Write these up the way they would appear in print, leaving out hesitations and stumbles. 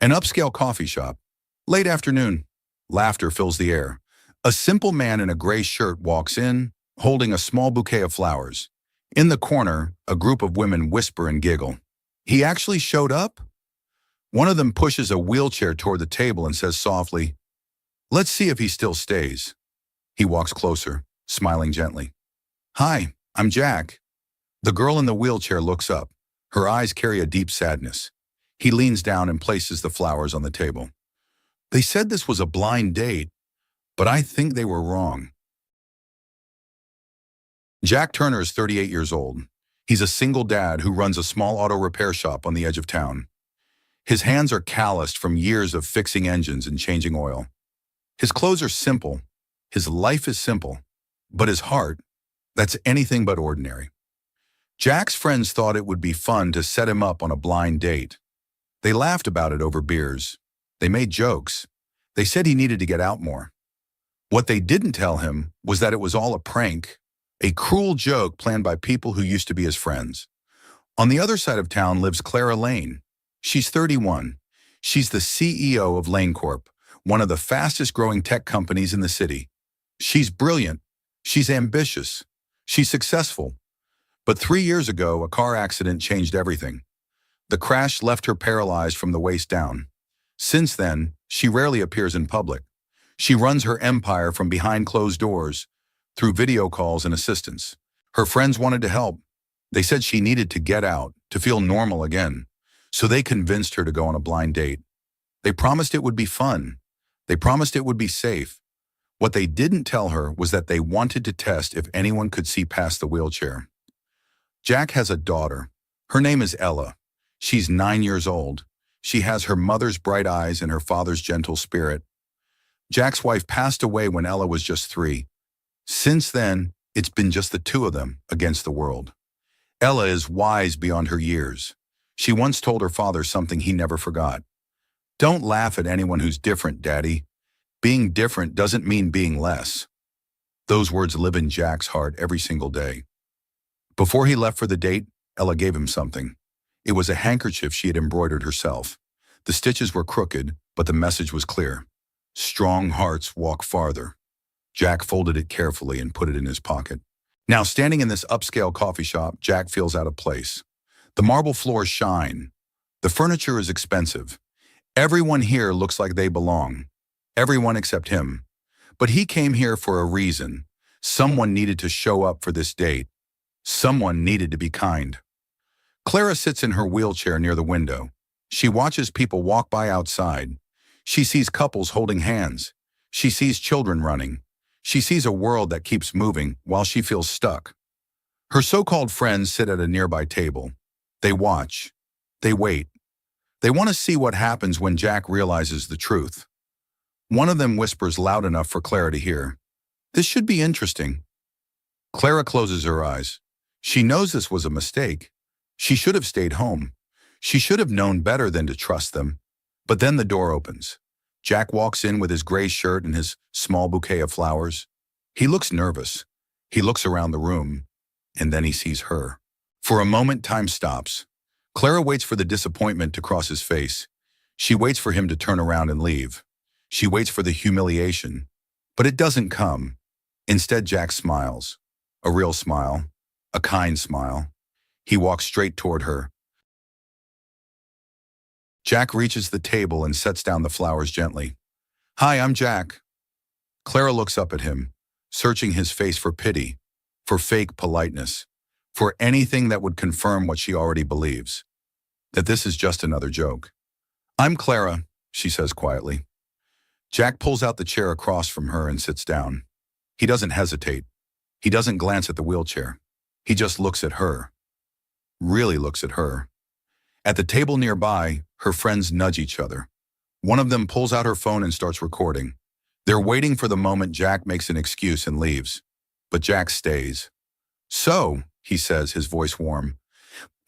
An upscale coffee shop. Late afternoon. Laughter fills the air. A simple man in a gray shirt walks in, holding a small bouquet of flowers. In the corner, a group of women whisper and giggle. He actually showed up? One of them pushes a wheelchair toward the table and says softly, "Let's see if he still stays." He walks closer, smiling gently. "Hi, I'm Jack." The girl in the wheelchair looks up. Her eyes carry a deep sadness. He leans down and places the flowers on the table. "They said this was a blind date, but I think they were wrong." Jack Turner is 38 years old. He's a single dad who runs a small auto repair shop on the edge of town. His hands are calloused from years of fixing engines and changing oil. His clothes are simple. His life is simple. But his heart, that's anything but ordinary. Jack's friends thought it would be fun to set him up on a blind date. They laughed about it over beers. They made jokes. They said he needed to get out more. What they didn't tell him was that it was all a prank, a cruel joke planned by people who used to be his friends. On the other side of town lives Clara Lane. She's 31. She's the CEO of Lane Corp, one of the fastest growing tech companies in the city. She's brilliant. She's ambitious. She's successful. But 3 years ago, a car accident changed everything. The crash left her paralyzed from the waist down. Since then, she rarely appears in public. She runs her empire from behind closed doors, through video calls and assistance. Her friends wanted to help. They said she needed to get out, to feel normal again. So they convinced her to go on a blind date. They promised it would be fun. They promised it would be safe. What they didn't tell her was that they wanted to test if anyone could see past the wheelchair. Jack has a daughter. Her name is Ella. She's 9 years old. She has her mother's bright eyes and her father's gentle spirit. Jack's wife passed away when Ella was just 3. Since then, it's been just the two of them against the world. Ella is wise beyond her years. She once told her father something he never forgot. "Don't laugh at anyone who's different, Daddy. Being different doesn't mean being less." Those words live in Jack's heart every single day. Before he left for the date, Ella gave him something. It was a handkerchief she had embroidered herself. The stitches were crooked, but the message was clear. Strong hearts walk farther. Jack folded it carefully and put it in his pocket. Now, standing in this upscale coffee shop, Jack feels out of place. The marble floors shine. The furniture is expensive. Everyone here looks like they belong. Everyone except him. But he came here for a reason. Someone needed to show up for this date. Someone needed to be kind. Clara sits in her wheelchair near the window. She watches people walk by outside. She sees couples holding hands. She sees children running. She sees a world that keeps moving while she feels stuck. Her so-called friends sit at a nearby table. They watch. They wait. They want to see what happens when Jack realizes the truth. One of them whispers loud enough for Clara to hear, "This should be interesting." Clara closes her eyes. She knows this was a mistake. She should have stayed home. She should have known better than to trust them. But then the door opens. Jack walks in with his gray shirt and his small bouquet of flowers. He looks nervous. He looks around the room, and then he sees her. For a moment, time stops. Clara waits for the disappointment to cross his face. She waits for him to turn around and leave. She waits for the humiliation. But it doesn't come. Instead, Jack smiles. A real smile. A kind smile. He walks straight toward her. Jack reaches the table and sets down the flowers gently. "Hi, I'm Jack." Clara looks up at him, searching his face for pity, for fake politeness, for anything that would confirm what she already believes, that this is just another joke. "I'm Clara," she says quietly. Jack pulls out the chair across from her and sits down. He doesn't hesitate. He doesn't glance at the wheelchair. He just looks at her. Really looks at her. At the table nearby, her friends nudge each other. One of them pulls out her phone and starts recording. They're waiting for the moment Jack makes an excuse and leaves. But Jack stays. "So," he says, his voice warm,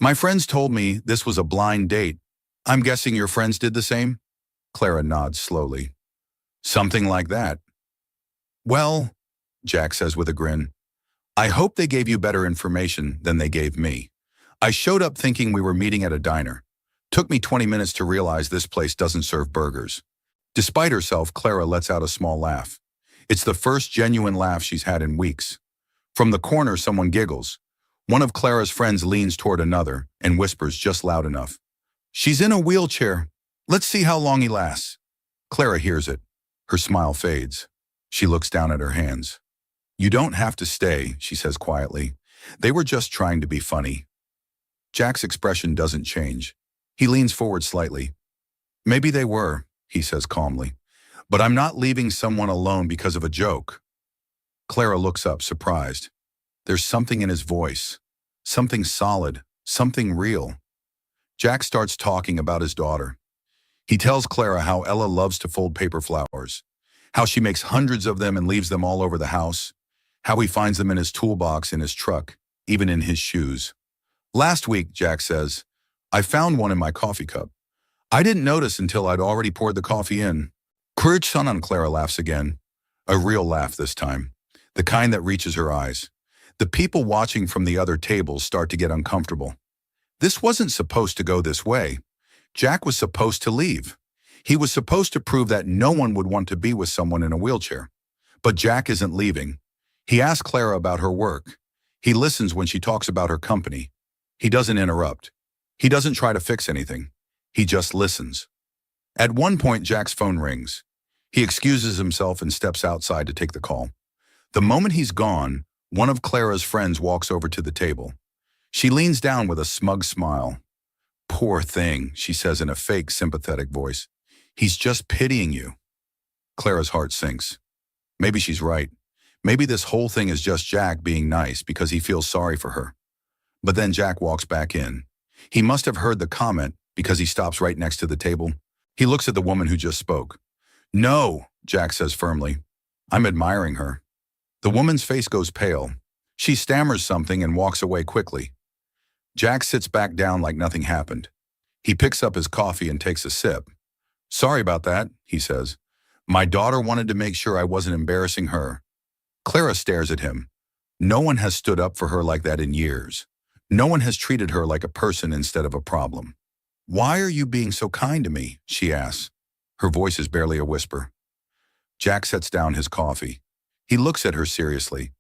"my friends told me this was a blind date. I'm guessing your friends did the same?" Clara nods slowly. "Something like that." "Well," Jack says with a grin, "I hope they gave you better information than they gave me. I showed up thinking we were meeting at a diner. Took me 20 minutes to realize this place doesn't serve burgers. Despite herself, Clara lets out a small laugh. It's the first genuine laugh she's had in weeks. From the corner, someone giggles. One of Clara's friends leans toward another and whispers just loud enough. She's in a wheelchair. Let's see how long he lasts. Clara hears it. Her smile fades. She looks down at her hands. You don't have to stay, she says quietly. They were just trying to be funny. Jack's expression doesn't change. He leans forward slightly. Maybe they were, he says calmly. But I'm not leaving someone alone because of a joke. Clara looks up, surprised. There's something in his voice. Something solid. Something real. Jack starts talking about his daughter. He tells Clara how Ella loves to fold paper flowers, how she makes hundreds of them and leaves them all over the house, how he finds them in his toolbox, in his truck, even in his shoes. Last week, Jack says, I found one in my coffee cup. I didn't notice until I'd already poured the coffee in. Courage, son, on Clara laughs again. A real laugh this time, the kind that reaches her eyes. The people watching from the other tables start to get uncomfortable. This wasn't supposed to go this way. Jack was supposed to leave. He was supposed to prove that no one would want to be with someone in a wheelchair. But Jack isn't leaving. He asks Clara about her work. He listens when she talks about her company. He doesn't interrupt. He doesn't try to fix anything. He just listens. At one point, Jack's phone rings. He excuses himself and steps outside to take the call. The moment he's gone, one of Clara's friends walks over to the table. She leans down with a smug smile. Poor thing, she says in a fake, sympathetic voice. He's just pitying you. Clara's heart sinks. Maybe she's right. Maybe this whole thing is just Jack being nice because he feels sorry for her. But then Jack walks back in. He must have heard the comment because he stops right next to the table. He looks at the woman who just spoke. No, Jack says firmly. I'm admiring her. The woman's face goes pale. She stammers something and walks away quickly. Jack sits back down like nothing happened. He picks up his coffee and takes a sip. Sorry about that, he says. My daughter wanted to make sure I wasn't embarrassing her. Clara stares at him. No one has stood up for her like that in years. No one has treated her like a person instead of a problem. Why are you being so kind to me? She asks. Her voice is barely a whisper. Jack sets down his coffee. He looks at her seriously.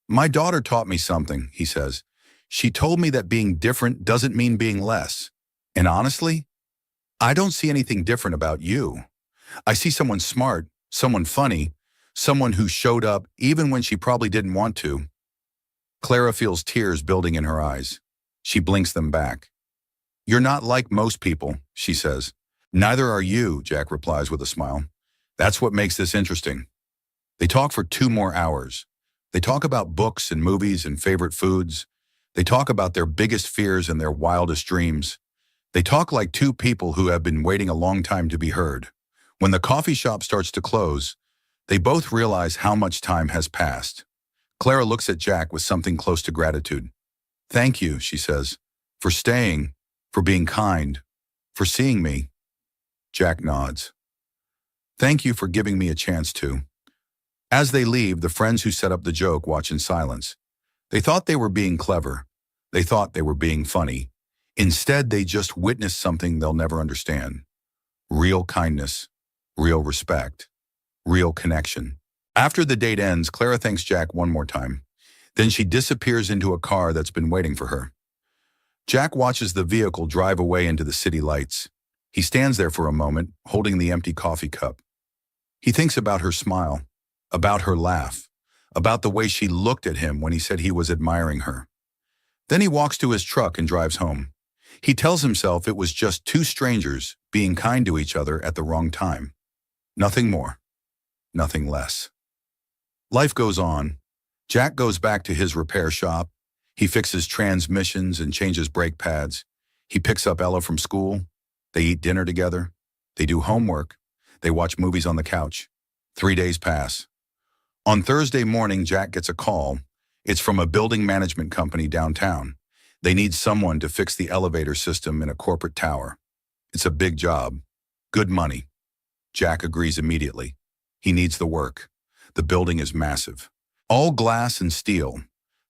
My daughter taught me something, he says. She told me that being different doesn't mean being less. And honestly, I don't see anything different about you. I see someone smart, someone funny, someone who showed up even when she probably didn't want to. Clara feels tears building in her eyes. She blinks them back. You're not like most people, she says. Neither are you, Jack replies with a smile. That's what makes this interesting. They talk for 2 more hours. They talk about books and movies and favorite foods. They talk about their biggest fears and their wildest dreams. They talk like 2 people who have been waiting a long time to be heard. When the coffee shop starts to close, they both realize how much time has passed. Clara looks at Jack with something close to gratitude. Thank you, she says, for staying, for being kind, for seeing me. Jack nods. Thank you for giving me a chance to. As they leave, the friends who set up the joke watch in silence. They thought they were being clever. They thought they were being funny. Instead, they just witnessed something they'll never understand. Real kindness, real respect, real connection. After the date ends, Clara thanks Jack one more time. Then she disappears into a car that's been waiting for her. Jack watches the vehicle drive away into the city lights. He stands there for a moment, holding the empty coffee cup. He thinks about her smile, about her laugh, about the way she looked at him when he said he was admiring her. Then he walks to his truck and drives home. He tells himself it was just 2 strangers being kind to each other at the wrong time. Nothing more, nothing less. Life goes on. Jack goes back to his repair shop. He fixes transmissions and changes brake pads. He picks up Ella from school. They eat dinner together. They do homework. They watch movies on the couch. 3 days pass. On Thursday morning, Jack gets a call. It's from a building management company downtown. They need someone to fix the elevator system in a corporate tower. It's a big job. Good money. Jack agrees immediately. He needs the work. The building is massive. All glass and steel.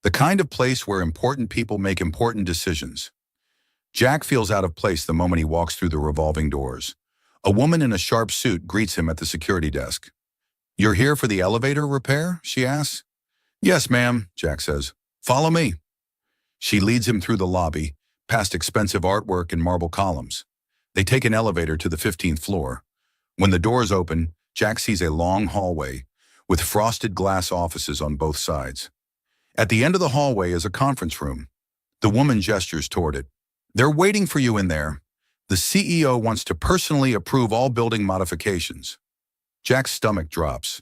The kind of place where important people make important decisions. Jack feels out of place the moment he walks through the revolving doors. A woman in a sharp suit greets him at the security desk. "You're here for the elevator repair?" she asks. "Yes, ma'am," Jack says. "Follow me." She leads him through the lobby, past expensive artwork and marble columns. They take an elevator to the 15th floor. When the doors open, Jack sees a long hallway with frosted glass offices on both sides. At the end of the hallway is a conference room. The woman gestures toward it. "They're waiting for you in there. The CEO wants to personally approve all building modifications." Jack's stomach drops.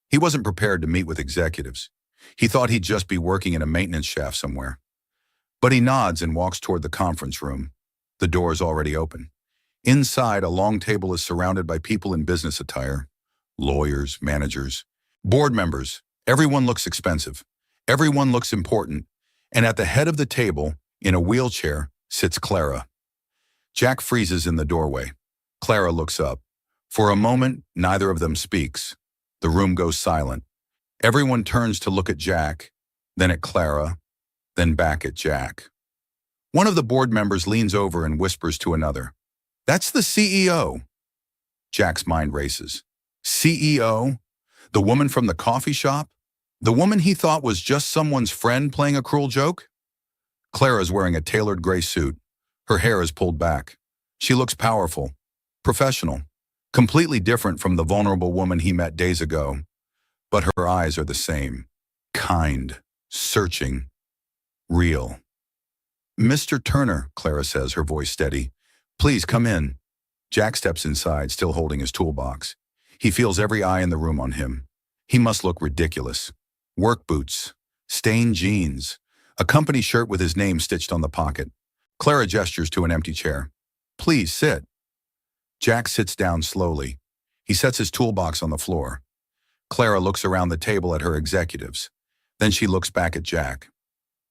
He wasn't prepared to meet with executives. He thought he'd just be working in a maintenance shaft somewhere. But he nods and walks toward the conference room. The door is already open. Inside, a long table is surrounded by people in business attire. Lawyers, managers, board members. Everyone looks expensive. Everyone looks important. And at the head of the table, in a wheelchair, sits Clara. Jack freezes in the doorway. Clara looks up. For a moment, neither of them speaks. The room goes silent. Everyone turns to look at Jack, then at Clara, then back at Jack. One of the board members leans over and whispers to another, "That's the CEO." Jack's mind races. CEO? The woman from the coffee shop? The woman he thought was just someone's friend playing a cruel joke? Clara's wearing a tailored gray suit. Her hair is pulled back. She looks powerful, professional, completely different from the vulnerable woman he met days ago. But her eyes are the same. Kind, searching, real. "Mr. Turner," Clara says, her voice steady. "Please come in." Jack steps inside, still holding his toolbox. He feels every eye in the room on him. He must look ridiculous. Work boots, stained jeans, a company shirt with his name stitched on the pocket. Clara gestures to an empty chair. "Please sit." Jack sits down slowly. He sets his toolbox on the floor. Clara looks around the table at her executives. Then she looks back at Jack.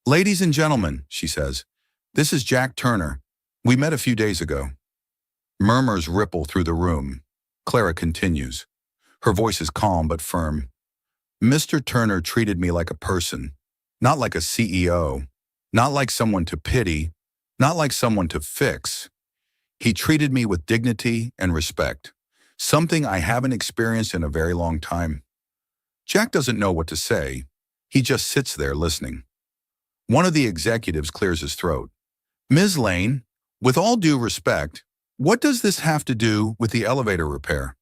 "Ladies and gentlemen," she says, "this is Jack Turner. We met a few days ago." Murmurs ripple through the room. Clara continues. Her voice is calm but firm. "Mr. Turner treated me like a person, not like a CEO, not like someone to pity, not like someone to fix. He treated me with dignity and respect, something I haven't experienced in a very long time." Jack doesn't know what to say. He just sits there listening. One of the executives clears his throat. "Ms. Lane, with all due respect, what does this have to do with the elevator repair?"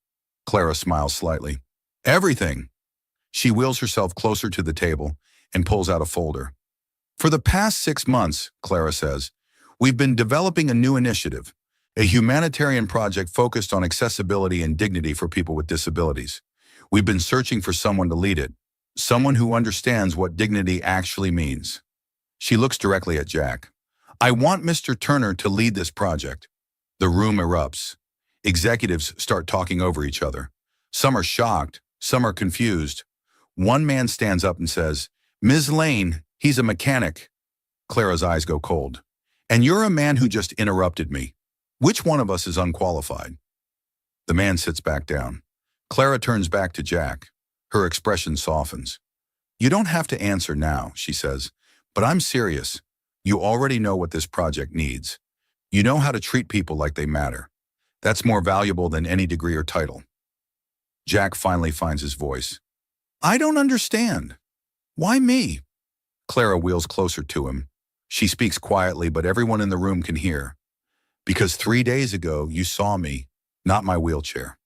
Clara smiles slightly. "Everything." She wheels herself closer to the table and pulls out a folder. "For the past 6 months," Clara says, "we've been developing a new initiative, a humanitarian project focused on accessibility and dignity for people with disabilities. We've been searching for someone to lead it, someone who understands what dignity actually means." She looks directly at Jack. "I want Mr. Turner to lead this project." The room erupts. Executives start talking over each other. Some are shocked, some are confused. One man stands up and says, "Ms. Lane, he's a mechanic." Clara's eyes go cold. "And you're a man who just interrupted me. Which one of us is unqualified?" The man sits back down. Clara turns back to Jack. Her expression softens. "You don't have to answer now," she says, "but I'm serious. You already know what this project needs. You know how to treat people like they matter. That's more valuable than any degree or title." Jack finally finds his voice. "I don't understand. Why me?" Clara wheels closer to him. She speaks quietly, but everyone in the room can hear. "Because 3 days ago, you saw me, not my wheelchair.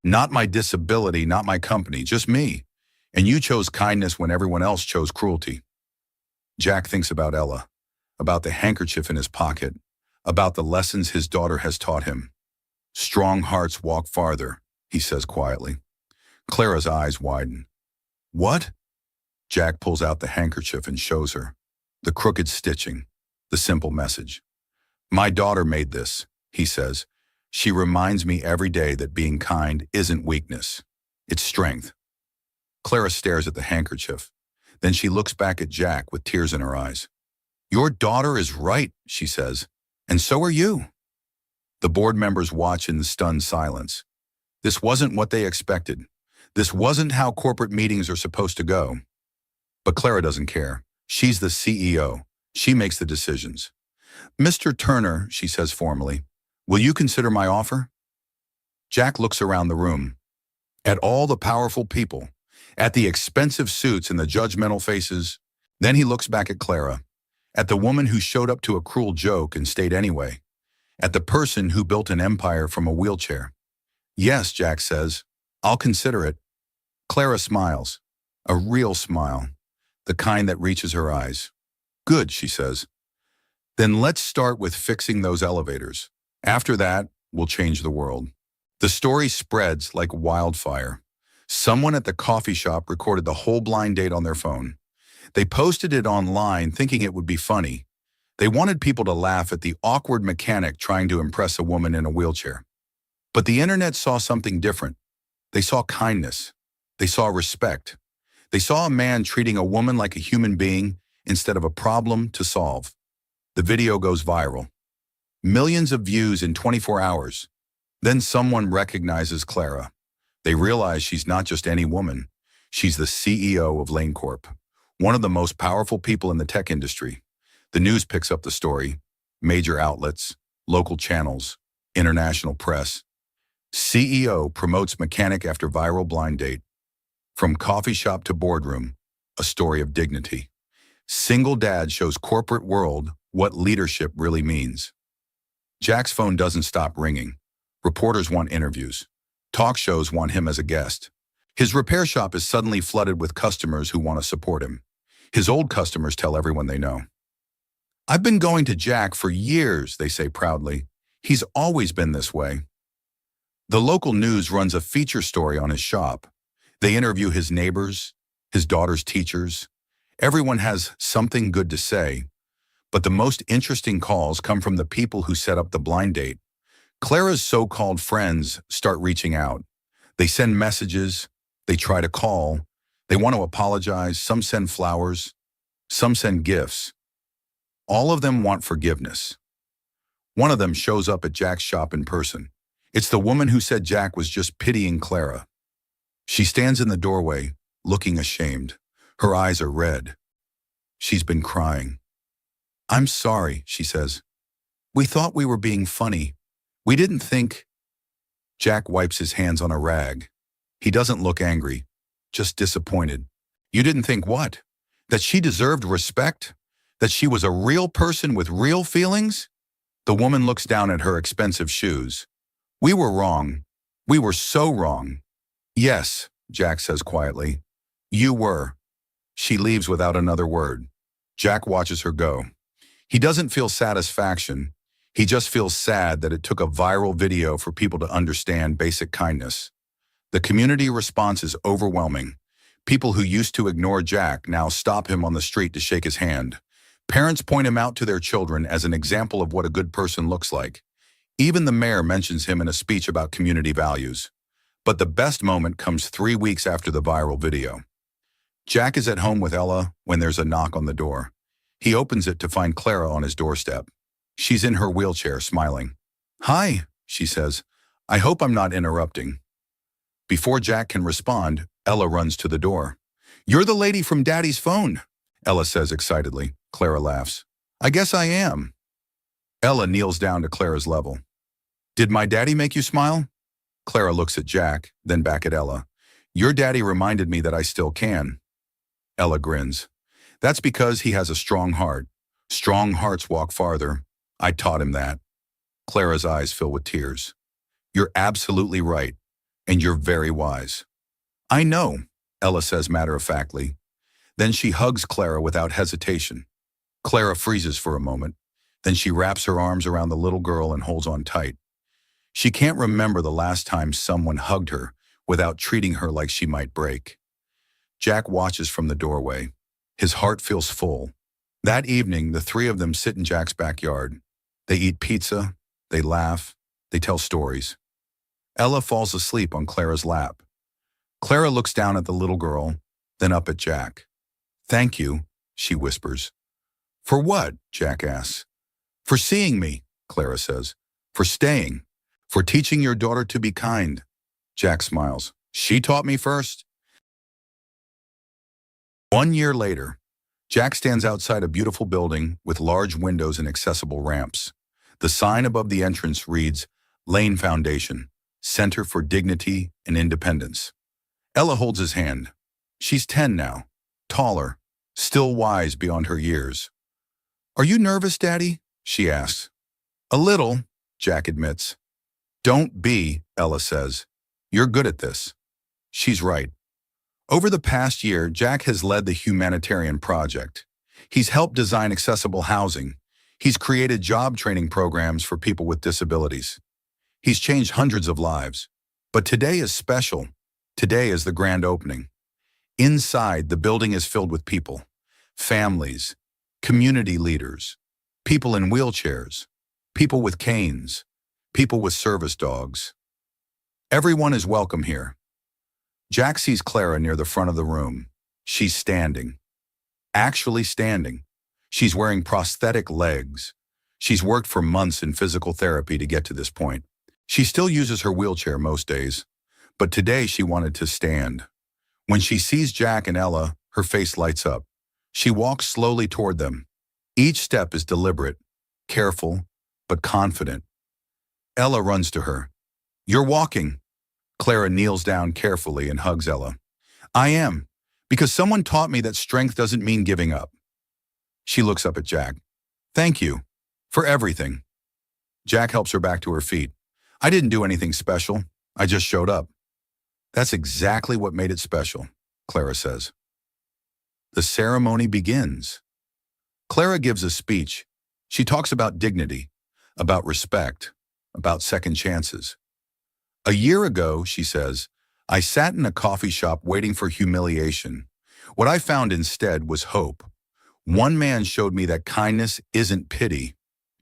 Not my disability, not my company, just me. And you chose kindness when everyone else chose cruelty." Jack thinks about Ella, about the handkerchief in his pocket, about the lessons his daughter has taught him. "Strong hearts walk farther," he says quietly. Clara's eyes widen. "What?" Jack pulls out the handkerchief and shows her. The crooked stitching, the simple message. "My daughter made this," he says. "She reminds me every day that being kind isn't weakness. It's strength." Clara stares at the handkerchief. Then she looks back at Jack with tears in her eyes. "Your daughter is right," she says, "and so are you." The board members watch in stunned silence. This wasn't what they expected. This wasn't how corporate meetings are supposed to go. But Clara doesn't care. She's the CEO. She makes the decisions. "Mr. Turner," she says formally, "will you consider my offer?" Jack looks around the room, at all the powerful people, at the expensive suits and the judgmental faces. Then he looks back at Clara, at the woman who showed up to a cruel joke and stayed anyway, at the person who built an empire from a wheelchair. "Yes," Jack says, "I'll consider it." Clara smiles, a real smile, the kind that reaches her eyes. "Good," she says. "Then let's start with fixing those elevators. After that, we'll change the world." The story spreads like wildfire. Someone at the coffee shop recorded the whole blind date on their phone. They posted it online thinking it would be funny. They wanted people to laugh at the awkward mechanic trying to impress a woman in a wheelchair. But the internet saw something different. They saw kindness. They saw respect. They saw a man treating a woman like a human being instead of a problem to solve. The video goes viral. Millions of views in 24 hours. Then someone recognizes Clara. They realize she's not just any woman. She's the CEO of Lane Corp, one of the most powerful people in the tech industry. The news picks up the story. Major outlets, local channels, international press. CEO promotes mechanic after viral blind date. From coffee shop to boardroom, a story of dignity. Single dad shows corporate world what leadership really means. Jack's phone doesn't stop ringing. Reporters want interviews. Talk shows want him as a guest. His repair shop is suddenly flooded with customers who want to support him. His old customers tell everyone they know. "I've been going to Jack for years," they say proudly. "He's always been this way." The local news runs a feature story on his shop. They interview his neighbors, his daughter's teachers. Everyone has something good to say, but the most interesting calls come from the people who set up the blind date. Clara's so-called friends start reaching out. They send messages, they try to call, they want to apologize, some send flowers, some send gifts. All of them want forgiveness. One of them shows up at Jack's shop in person. It's the woman who said Jack was just pitying Clara. She stands in the doorway, looking ashamed. Her eyes are red. She's been crying. "I'm sorry," she says. "We thought we were being funny. We didn't think—" Jack wipes his hands on a rag. He doesn't look angry, just disappointed. "You didn't think what? That she deserved respect? That she was a real person with real feelings?" The woman looks down at her expensive shoes. "We were wrong. We were so wrong." "Yes," Jack says quietly. "You were." She leaves without another word. Jack watches her go. He doesn't feel satisfaction. He just feels sad that it took a viral video for people to understand basic kindness. The community response is overwhelming. People who used to ignore Jack now stop him on the street to shake his hand. Parents point him out to their children as an example of what a good person looks like. Even the mayor mentions him in a speech about community values. But the best moment comes 3 weeks after the viral video. Jack is at home with Ella when there's a knock on the door. He opens it to find Clara on his doorstep. She's in her wheelchair, smiling. "Hi," she says. "I hope I'm not interrupting." Before Jack can respond, Ella runs to the door. "You're the lady from Daddy's phone," Ella says excitedly. Clara laughs. "I guess I am." Ella kneels down to Clara's level. "Did my daddy make you smile?" Clara looks at Jack, then back at Ella. "Your daddy reminded me that I still can." Ella grins. "That's because he has a strong heart. Strong hearts walk farther. I taught him that." Clara's eyes fill with tears. "You're absolutely right, and you're very wise." "I know," Ella says matter-of-factly. Then she hugs Clara without hesitation. Clara freezes for a moment. Then she wraps her arms around the little girl and holds on tight. She can't remember the last time someone hugged her without treating her like she might break. Jack watches from the doorway. His heart feels full. That evening, the three of them sit in Jack's backyard. They eat pizza, they laugh, they tell stories. Ella falls asleep on Clara's lap. Clara looks down at the little girl, then up at Jack. "Thank you," she whispers. "For what?" Jack asks. "For seeing me," Clara says. "For staying. For teaching your daughter to be kind." Jack smiles. "She taught me first." 1 year later, Jack stands outside a beautiful building with large windows and accessible ramps. The sign above the entrance reads, Lane Foundation, Center for Dignity and Independence. Ella holds his hand. She's 10 now, taller, still wise beyond her years. Are you nervous, Daddy? She asks. A little, Jack admits. Don't be, Ella says. You're good at this. She's right. Over the past year, Jack has led the humanitarian project. He's helped design accessible housing. He's created job training programs for people with disabilities. He's changed hundreds of lives. But today is special. Today is the grand opening. Inside, the building is filled with people, families, community leaders, people in wheelchairs, people with canes, people with service dogs. Everyone is welcome here. Jack sees Clara near the front of the room. She's standing. Actually standing. She's wearing prosthetic legs. She's worked for months in physical therapy to get to this point. She still uses her wheelchair most days, but today she wanted to stand. When she sees Jack and Ella, her face lights up. She walks slowly toward them. Each step is deliberate, careful, but confident. Ella runs to her. You're walking. Clara kneels down carefully and hugs Ella. I am, because someone taught me that strength doesn't mean giving up. She looks up at Jack. Thank you for everything. Jack helps her back to her feet. I didn't do anything special. I just showed up. That's exactly what made it special, Clara says. The ceremony begins. Clara gives a speech. She talks about dignity, about respect, about second chances. A year ago, she says, I sat in a coffee shop waiting for humiliation. What I found instead was hope. One man showed me that kindness isn't pity,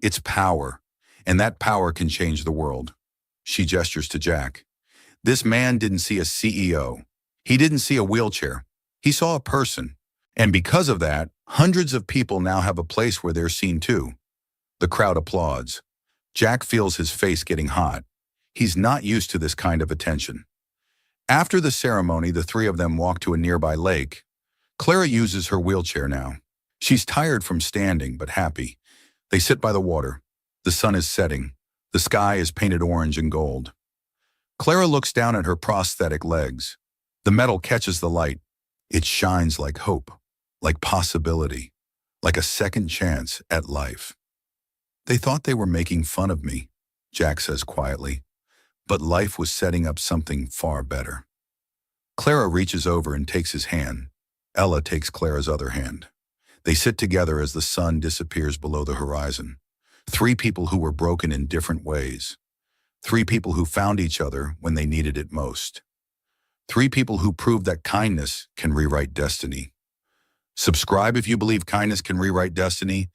it's power, and that power can change the world. She gestures to Jack. This man didn't see a CEO. He didn't see a wheelchair. He saw a person. And because of that, hundreds of people now have a place where they're seen too. The crowd applauds. Jack feels his face getting hot. He's not used to this kind of attention. After the ceremony, the three of them walk to a nearby lake. Clara uses her wheelchair now. She's tired from standing, but happy. They sit by the water. The sun is setting. The sky is painted orange and gold. Clara looks down at her prosthetic legs. The metal catches the light. It shines like hope, like possibility, like a second chance at life. They thought they were making fun of me, Jack says quietly. But life was setting up something far better. Clara reaches over and takes his hand. Ella takes Clara's other hand. They sit together as the sun disappears below the horizon. Three people who were broken in different ways. Three people who found each other when they needed it most. Three people who proved that kindness can rewrite destiny. Subscribe if you believe kindness can rewrite destiny.